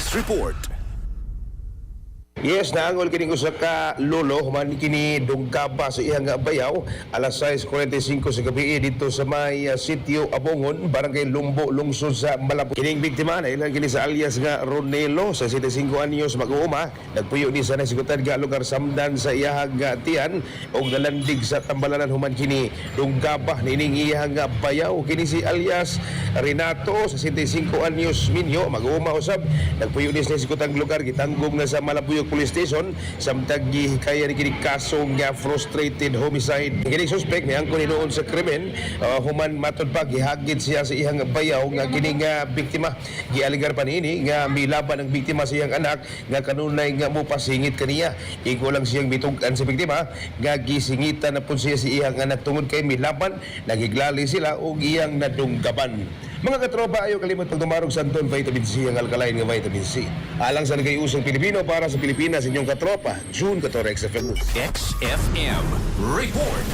Police Report. Yes, naangol kining usa ka lolo human kini Dungkaba sa iyang bayaw alas 6:45 sa gabi dito sa may sitio Abongon, barangay Lumbo, lungsod sa Malabo. Kining biktima na ilang kini sa alias nga Ronelo sa 75 anyos mag-uuma, nagpuyo ni sa nasigutan nga lugar samdan sa iyang tiyan o galandig sa Tambalanan human kini Dungkaba nining iyang bayaw. Kini si alias Renato sa 75 anyos minyo mag-uuma usab, nagpuyo ni sa nasigutan lugar gitanggong na sa Malabuyog Police Station samtang gihikaya ni kini kaso nga frustrated homicide. Kini suspect niangko ni noon sa krimen, human matod pa gihagid siya sa iyang bayaw nga kini nga biktima. Gialigar pa niini nga milaban ang biktima sa iyang anak nga kanunay nga mupasingit kaniya. Igo lang siyang bitug-an sa biktima nga gisingitan na pud siya sa iyang anak tungod kay milaban, nagiglali sila og iyang nadunggaban. Mga katropa, ayaw kalimot pagdumarog sa Anton Vitamin C, ang alkaline nga vitamin C. Alang sa nagayusong Pilipino para sa Pilipinas, inyong katropa, June 14 XFM. XFM Report.